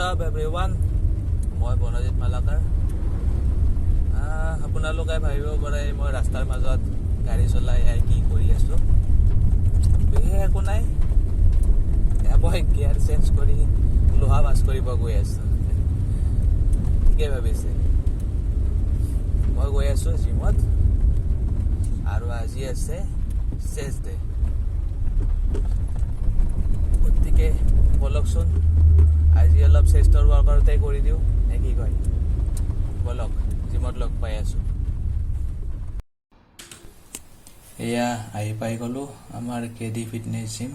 up everyone, মই Banajit Malakar. আপোনালোকে ভাবিব পাৰে মই ৰাস্তাৰ মাজত গাড়ী চলাই কি কৰি আছো। বিশেষ একো নাই, মই গিয়াৰ চেঞ্জ কৰি লোহা বাছ কৰিব গৈ আছো। ঠিকে ভাবিছে, মই গৈ আছো জিমত আৰু আজি আছে চেষ্ট ডে। গতিকে বলকচোন আজি অলপ চেষ্টৰ ৱৰ্কআউটে কৰি দিওঁ নে কি কয়? বলক জিমত লগ পাই আছো। এয়া আহি পাই গলো আমাৰ কেডি ফিটনেছ জিম।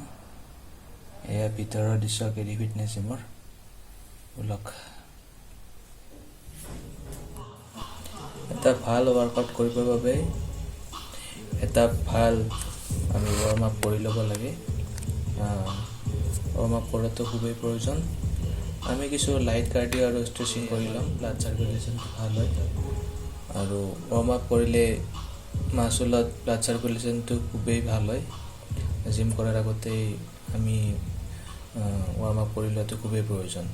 এয়া ভিতৰৰ দৃশ্য কেডি ফিটনেছ জিমৰ। বলক এটা ভাল ৱৰ্কআউট কৰিবৰ বাবে এটা ভাল আমি ৱাৰ্ম আপ কৰি ল'ব লাগে। ৱাৰ্ম আপ কৰাটো খুবেই প্ৰয়োজন। আমি কিছু লাইট কাৰ্ডিঅ' আৰু ষ্ট্ৰেচিং কৰি ল'ম, ব্লাড চাৰ্কুলেশ্যন ভাল হয়। আৰু ৱাৰ্ম আপ কৰিলে মাচুলত ব্লাড চাৰ্কুলেশ্যনটো খুবেই ভাল হয়। জিম কৰাৰ আগতেই আমি ৱাৰ্ম আপ কৰি লোৱাটো খুবেই প্ৰয়োজন।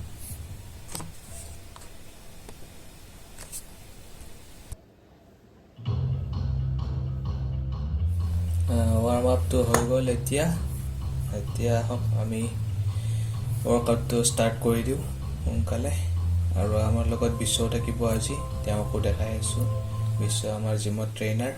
ৱাৰ্ম আপটো হৈ গ'ল। এতিয়া আমি ৱৰ্কআউটটো ষ্টাৰ্ট কৰি দিওঁ সোনকালে। আৰু আমাৰ লগত বিশ্বও থাকিব আজি, তেওঁকো দেখাই আছোঁ। বিশ্ব আমাৰ জিমত trainer.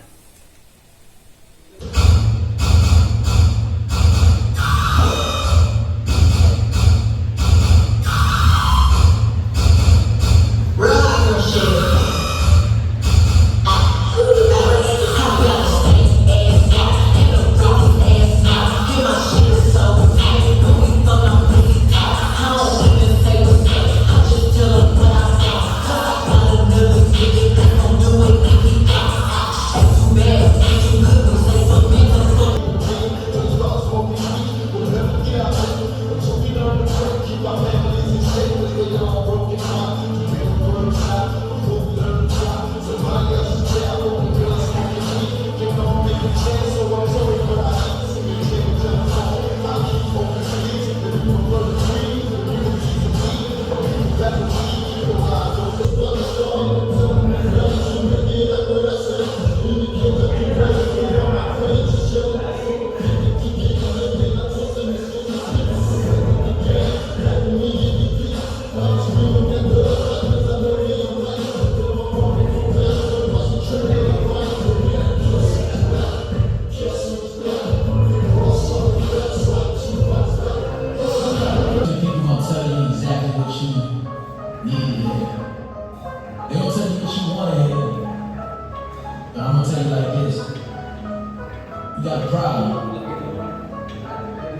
You got a problem?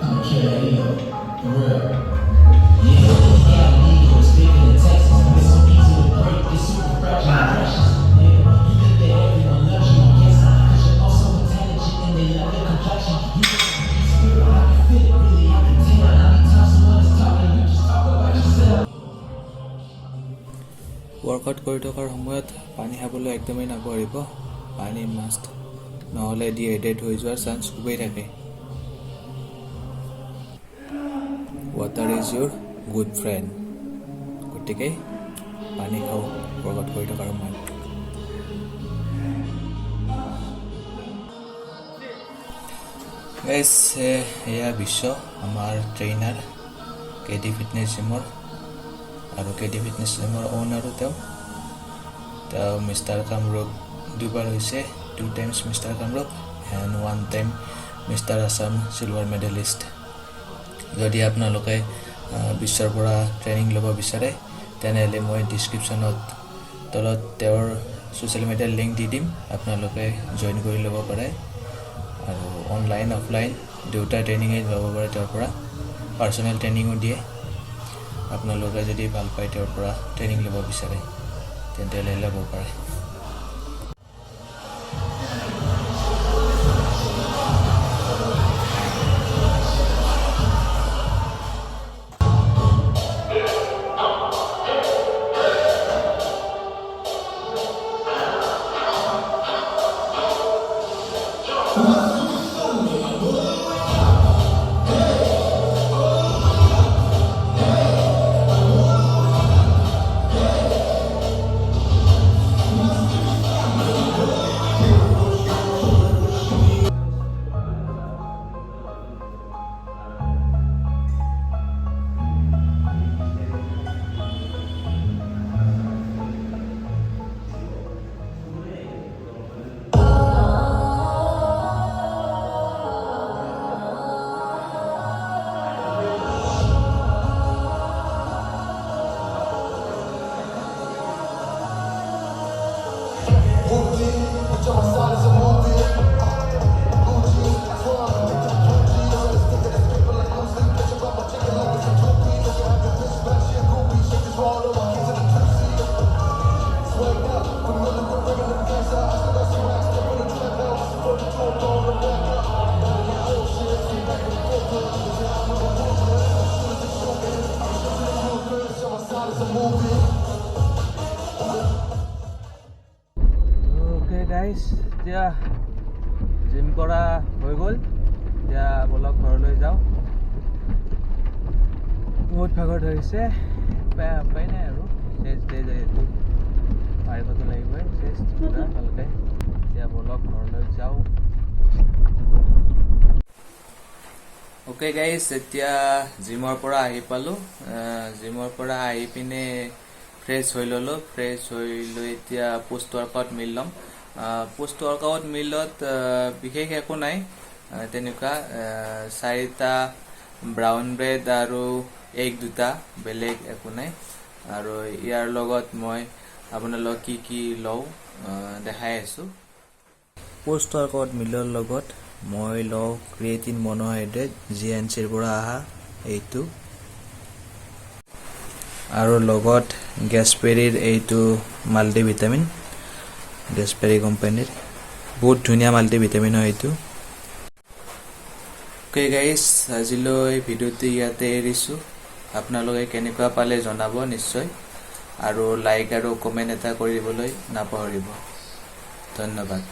I'm a killer ego, for real. Yeah, ego is bigger than Texas. It's so easy to break, it's super fragile and precious. Yeah, you think that everyone loves you, I guess not. Cause you're also intelligent and they love your complexion. You know, spirit, I can feel it, really, I can tell. Anytime someone is talking, you just talk about yourself. Workout কৰি থকাৰ সময়ত পানী খাবলৈ একদমেই নাপাহৰিব। পানী must, নহ'লে dehydrate হৈ যোৱাৰ চান্স খুবেই থাকে। Water is Euro good friend. গতিকে পানী খাওঁ ৱৰ্কআউট কৰি থকাৰ সময়ত। এয়া বিশ্ব আমাৰ ট্ৰেইনাৰ কেডি ফিটনেছ জিমৰ। আৰু কেডি ফিটনেছ জিমৰ অ'নাৰো তেওঁ মিষ্টাৰ কামৰূপ দুবাৰ হৈছে, 2 times mister Kamrup and 1 time mister Assam silver medallist. যদি আপোনালোকে বিশ্বৰ পৰা ট্ৰেইনিং ল'ব বিচাৰে তেনেহ'লে মই ডিছক্ৰিপশ্যনত তলত তেওঁৰ ছ'চিয়েল মিডিয়াৰ লিংক দি দিম, আপোনালোকে জইন কৰি ল'ব পাৰে। আৰু অনলাইন অফলাইন দুয়োটা ট্ৰেইনিঙেই ল'ব পাৰে তেওঁৰ পৰা। পাৰ্চনেল ট্ৰেইনিঙো দিয়ে। আপোনালোকে যদি ভাল পায় তেওঁৰ পৰা ট্ৰেইনিং ল'ব বিচাৰে তেন্তে ল'ব পাৰে। এতিয়া জিম কৰা হৈ গ'ল এতিয়া বলক ঘৰলৈ যাওঁ বহুত ভাগৰ ধৰিছে উপায় নাই আৰু চেষ্ট ডে যিহেতু পাৰিবতো লাগিবই চেষ্ট পুৰা ভালকৈ এতিয়া বলক ঘৰলৈ যাওঁ অ'কে গাইজ এতিয়া জিমৰ পৰা আহি পালোঁ জিমৰ পৰা আহি পিনে ফ্ৰেছ হৈ ল'লোঁ ফ্ৰেছ হৈ লৈ এতিয়া পোষ্ট ৱৰ্কআউট মিল ল'ম পোষ্ট ৱৰ্কআউট মিলত বিশেষ একো নাই তেনেকুৱা 4টা ব্ৰাউন ব্ৰেড আৰু এগ 2টা বেলেগ একো নাই আৰু ইয়াৰ লগত মই আপোনালোকক কি লওঁ দেখাই আছোঁ পোষ্ট ৱৰ্কআউট মিলৰ লগত মই লওঁ ক্ৰিয়েটিন মনোহাইড্ৰেট GNCৰ পৰা অহা এইটো আৰু লগত গেছপেৰীৰ এইটো মাল্টিভিটামিন গেছপেৰী কোম্পানীৰ বহুত ধুনীয়া মাল্টিভিটামিন হয় এইটো অ'কে গাইজ আজিলৈ ভিডিঅ'টো ইয়াতে এৰিছোঁ আপোনালোকে কেনেকুৱা পালে জনাব নিশ্চয় আৰু লাইক আৰু কমেণ্ট এটা কৰিবলৈ নাপাহৰিব ধন্যবাদ